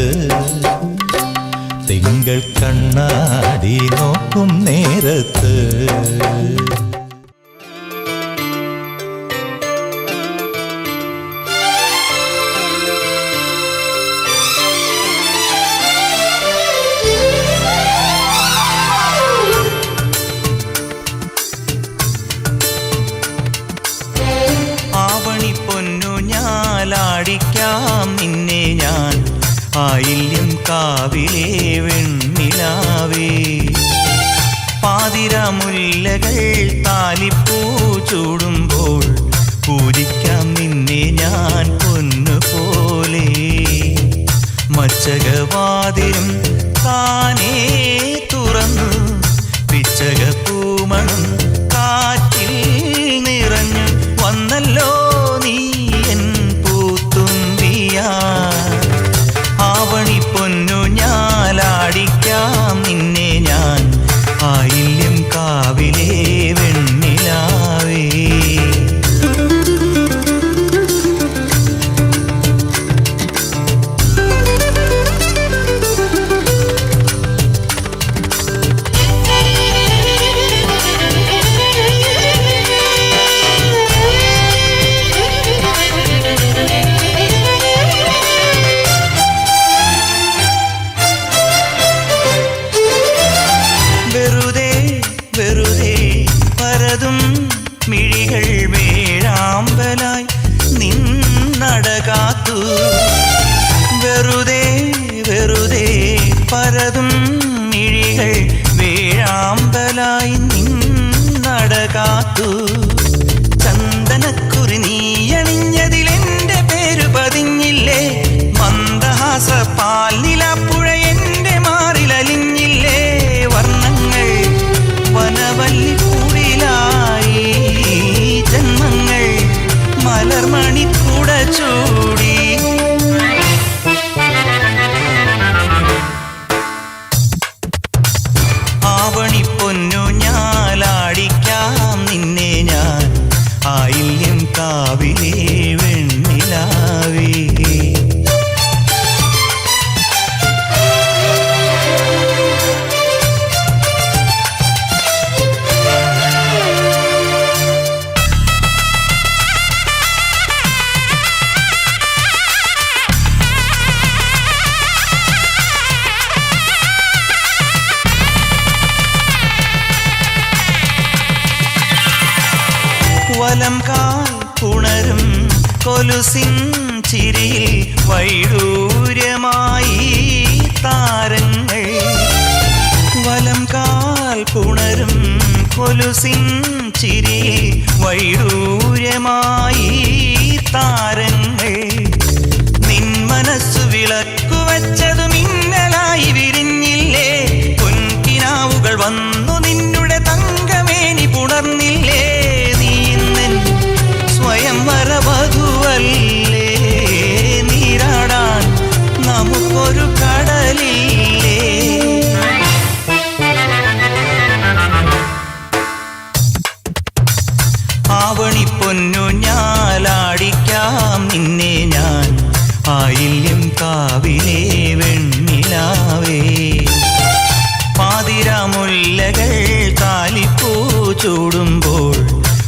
തിങ്കൾ കണ്ണാടി നോക്കും നേരത്ത് ാടിക്കാം നിന്നെ ഞാൻ ആയില്യം കാവിലെ വെണ്ണിലാവേ. പാതിരമുല്ലകൾ താലിപ്പൂ ചൂടുമ്പോൾ പൂജിക്കാം നിന്നെ ഞാൻ പൊന്നുപോലെ. മച്ചകവാതിലും താനേ തുറന്നു പിച്ചക പൂമണം കാറ്റിൽ നിറഞ്ഞു വന്നല്ലോ നീ എൻ പൂത്തുമ്പിയാ. ആവണി പൊന്നു ഞാലാടിക്കാം നിന്നെ ഞാൻ ആയില്യം കാവിലെ വെണ്ണിലാവേ. മിഴികൾ വേഴാമ്പലായി നിന്നടകാത്തു. വെറുതെ വെറുതെ പരതും മിഴികൾ വേഴാമ്പലായി നിന്നടകാത്തു. ചന്ദനക്കുറി നീയണിഞ്ഞതിലെന്റെ പേരു പതിഞ്ഞില്ലേ. മന്ദഹാസ പാൽ നിലാപ്പുഴ എന്റെ മാറിലലിഞ്ഞില്ലേ. വർണ്ണങ്ങൾ കൊലുസിൻ ചിരിയിൽ വൈഡൂര്യമായി താരങ്ങൾ വലം കാൽ പുണരും കൊലുസിൻ ചിരിയിൽ വൈഡൂര്യമായി താരങ്ങൾ നിൻ മനസ്സു വിളക്കു വച്ചതു മിന്നലായി വിരിഞ്ഞില്ലേ പൊൻകിനാവുകൾ വന്നു നിന്നുടെ തങ്കമേനി പുണർന്നില്ലേ നീ ഇന്നൻ സ്വയം വരവധുവല്ലേ നീരാടാൻ നമുക്കൊരു കടലില്ലേ ആവണി പൊന്നു ഞാലാടിക്കാം നിന്നെ ഞാൻ ആയില്യം കാവിലെ വെണ്ണിലാവേ പാതിരാമുല്ലകൾ താലിപ്പൂ ചൂടുമ്പോൾ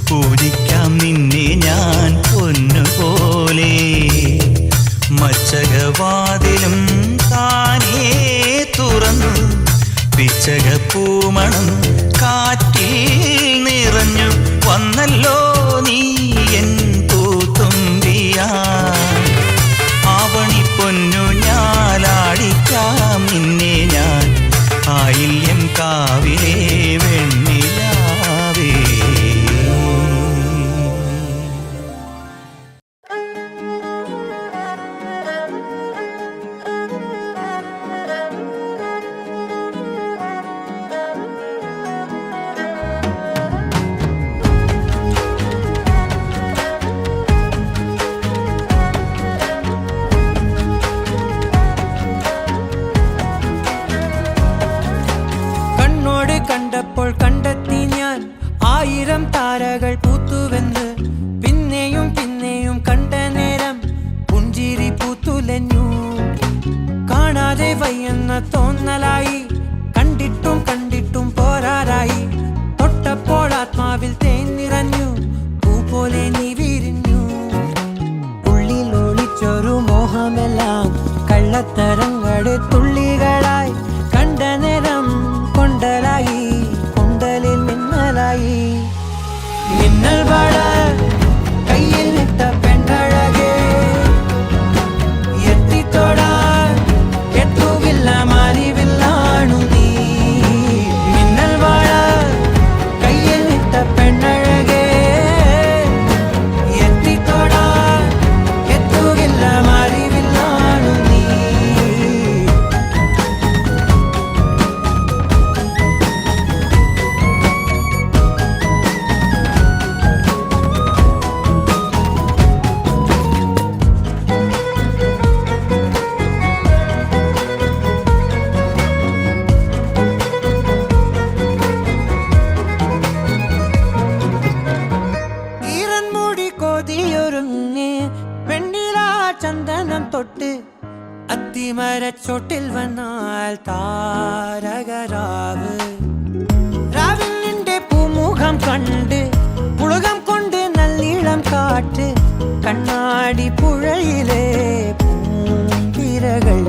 പൂജിക്കാം നിന്നെ ഞാൻ പൊന്നുപോലെ മച്ചകവാതിലും താനേ തുറന്നു പിച്ചകപ്പൂമണം കാറ്റിൽ നിറഞ്ഞു വന്നല്ലോ നീ എൻ പൂത്തുമ്പിയാ ആവണി പൊന്നു ഞാലാടിക്കാം നിന്നെ ഞാൻ ആയില്യം കാവിലെ വെണ്ണിലാവേ കണ്ടപ്പോൾ കണ്ടെത്തി ഞാൻ 1000 താരകൾ പൂത്തുവെന്ന് പിന്നെയും പിന്നെയും കണ്ട നേരം പുഞ്ചിരി പൂത്തുലഞ്ഞു കാണാതെ വയ്യെന്ന തോന്നലായി കണ്ടിട്ടും കണ്ടിട്ടും പോരാറായി തൊട്ടപ്പോൾ ആത്മാവിൽ തേൻ നിറഞ്ഞു പൂ പോലെ നീ വിരിഞ്ഞു ഉള്ളിൽ ഒളിച്ചൊരു മോഹമെല്ലാം കള്ളത്തരങ്ങളുടെ തുള്ളികളായി കണ്ട നേരം കൊണ്ടലായി കൊണ്ടലിൽ മിന്നലായി മിന്നൽ വള കയ്യിൽ ഇട്ട പെണ്ണഴകേ എത്തിത്തോടാൻ എത്തുകില്ല മാറിവില്ലാണു നീ മിന്നൽ വള കയ്യിൽ ഇട്ട പെണ്ണഴകേ എത്തിത്തോടാൻ എത്തുകില്ല മാറിവില്ലാണു നീ ചന്ദനം തൊട്ട് അത്തിമരച്ചോട്ടിൽ വന്നാൽ താരകരാവ് രാവിൽ നിന്റെ പൂമുഖം കണ്ട് പുളകം കൊണ്ട് നല്ലീളം കാറ്റ് കണ്ണാടി പുഴയിലെ പൂന്തിരകൾ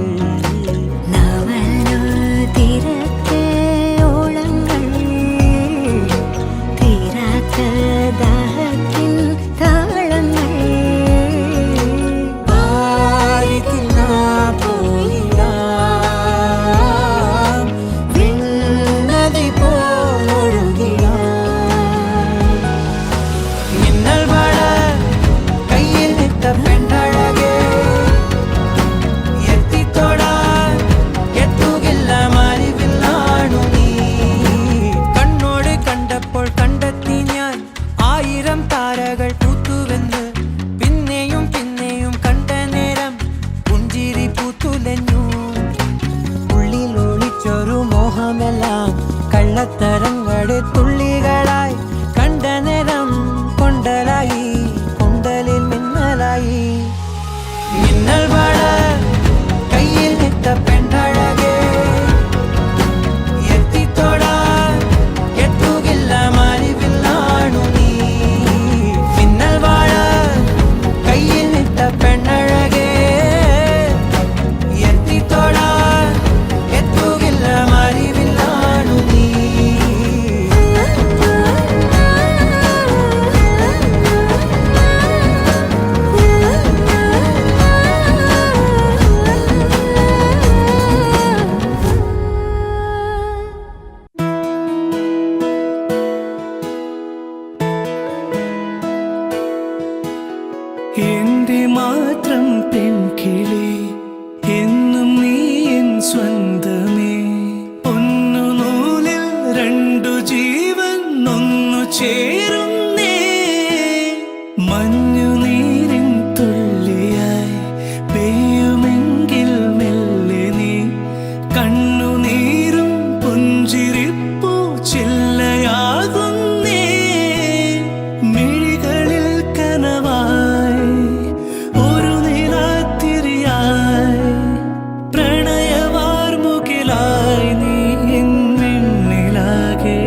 കള്ളത്തരങ്ങളുടെ തുള്ളികളായി കണ്ട നേരം കൊണ്ടലായി കൊണ്ടലിൽ മിന്നലായി മിന്നൽ വള കയ്യിൽ ഇട്ട പെണ്ണഴകേ എത്തിത്തോടാൻ എത്തുകില്ല മാറിവില്ലാണു നീ മിന്നൽ വള കയ്യിൽ ഇട്ട പെണ്ണഴകേ എത്തിത്തോടാൻ എത്തുകില്ല മാറിവില്ലാണു നീ ചേരുന്നേ മഞ്ഞുനീരിൻ തുള്ളിയായി പെയ്യുമെങ്കിൽ മെല്ലെ നീ കണ്ണുനീരും പുഞ്ചിരിപ്പൂ ചില്ലയാകുന്നേ മിഴികളിൽ കനവായി ഒരു നിലാത്തിരിയായി പ്രണയവാർമുകിലായി നീ എന്നിലാകെ